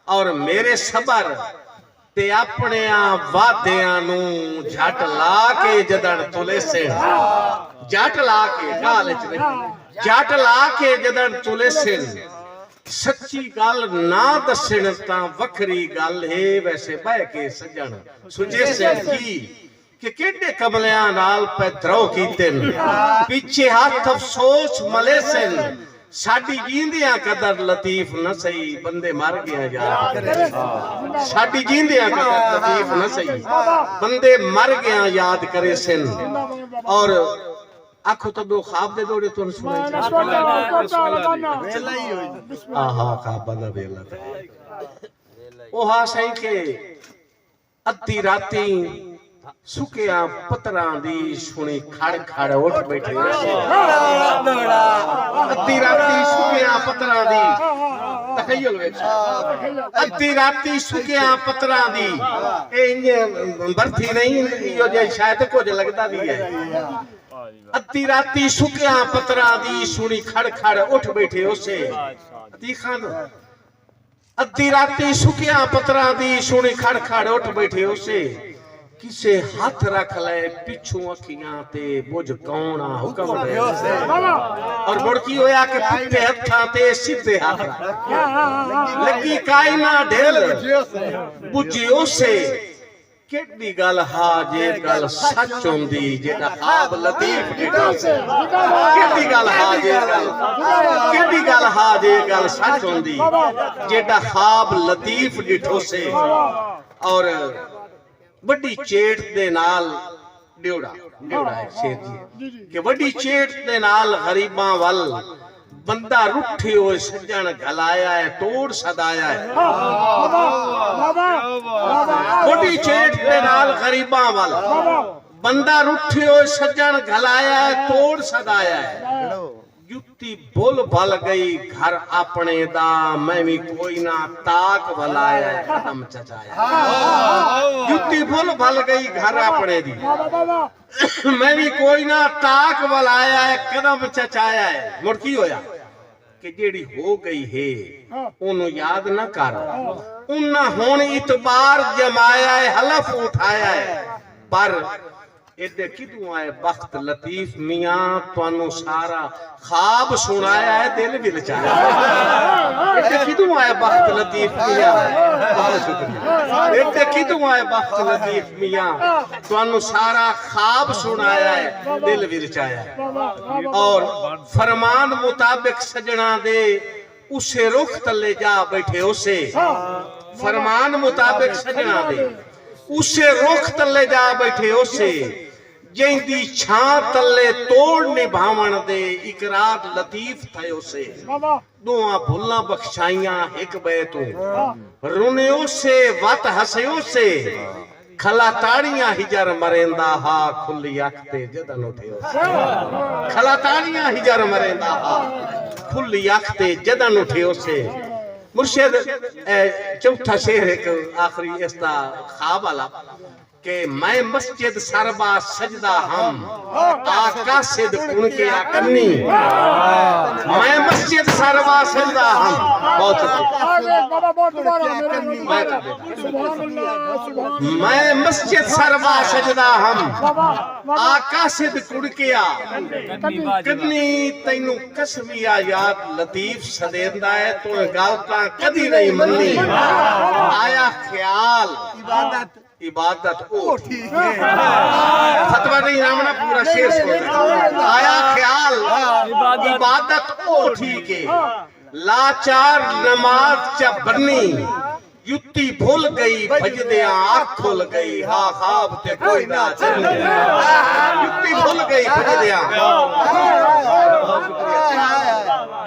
और मेरे सबर ते अपने वादियां नू झट ला के जदन तुले से झट ला के गाल झट ला के जदन तुले से सच्ची गल ना दसण ता वखरी गल है वैसे बह के सजन सुजे से की कि केडे कमलियां नाल पैदरों कीते पीछे हाथ अफसोस मले से साडी जींदियां कदर लतीफ न सही बंदे मर गया याद साडी जींदियां कदर लतीफ न सही बंदे मर गया याद करे सिन और आखो तो दो ख्वाब दे दौड़े तो सुनाई आहा ख्वाब बंदा बेला ओ हा सही के अद्धी राती सुकिया पत्थरां दी सुनी खड़ खड़ उठ बैठे अद्धी राती सुकिया पत्थरां दी तखयल वेख अद्धी राती सुकिया पत्थरां दी ए इंज बरथी नहीं यो जे शायद कुछ लगदा भी है अद्धी राती सुकिया पत्थरां दी सुनी खड़ खड़ उठ बैठे उसे तीखा अद्धी राती सुकिया पत्थरां दी सुनी खड़ खड़ उठ बैठे उसे किसे हाथ रख ले पिछू अखियां ते बुझ कौन आ हुक्म दे और मुड़की होया के पुट्ठे हत्थां ते सीधे हाथ लगी कायना ढेल बुझियो से केडी गल हा जे गल सच होंदी जेड़ा ख्वाब लतीफ डिठो से केडी गल हा जे गल केडी गल हा जे गल सच होंदी जेड़ा ख्वाब लतीफ डिठो से और बड़ी चेट दे नाल ड्योड़ा ड्योड़ा है शेर जी कि बड़ी चेट दे नाल गरीबां वल बंदा रुठे होए सजन गलाया है तोड़ सदाया है बड़ी चेट दे नाल गरीबां वल बंदा रुठे होए सजन गलाया है तोड़ सदाया है जुत्ती बोल भल गई घर अपने दा मैं भी कोई ना ताक भलाया कदम चचाया जुत्ती बोल भल गई घर अपने दी मैं भी कोई ना ताक भलाया कदम चचाया है मुड़की होया कि जेड़ी हो गई है ओनू याद ना कर उन्ना हुण इतबार जमाया है हलफ उठाया है पर एदे किदू आए वक्त लतीफ मियां तुहानू सारा ख्वाब सुनाया है दिल भी लचाया एदे किदू आए वक्त लतीफ मियां बहुत शुक्रिया एदे किदू आए वक्त लतीफ मियां तुहानू सारा ख्वाब सुनाया है दिल भी लचाया और फरमान मुताबिक सजना दे उसे रुख तले जा बैठे उसे फरमान मुताबिक सजना दे उसे रुख तले जा बैठे उसे जिंदी छां तले तोड़ निभावण दे इकरार लतीफ थयो से दुआ भुल्ला बख्शाइयां एक बे तू रुनियो से वत हसयो से खला ताड़ियां हिजर मरेंदा हा खुली अख ते जदन उठयो खला ताड़ियां हिजर मरेंदा हा खुली अख ते जदन उठयो से मुर्शिद चौथा शेर एक आखिरी इसदा ख्वाब वाला के मैं मस्जिद सरबा सजदा हम आका सिद उनके आकन्नी मैं मस्जिद सरबा सजदा हम बहुत मैं मस्जिद सरबा सजदा हम आका सिद कुड़किया कदनी तैनू कसमिया याद लतीफ सदेंदा है तू गल तां कदी नहीं मन्नी आया ख्याल इबादत ओ ठीक है फतवा नहीं रामना पूरा शेर सुन आया ख्याल इबादत ओ ठीक है लाचार नमाज च बन्नी युत्ती भूल गई भजदे आँख खुल गई हा ख्वाब ते कोई ना चले युत्ती भूल गई भजदे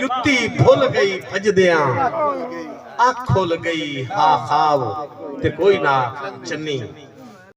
युत्ती भूल गई भजदे आँख खुल गई हा ख्वाब ते कोई ना चन्नी।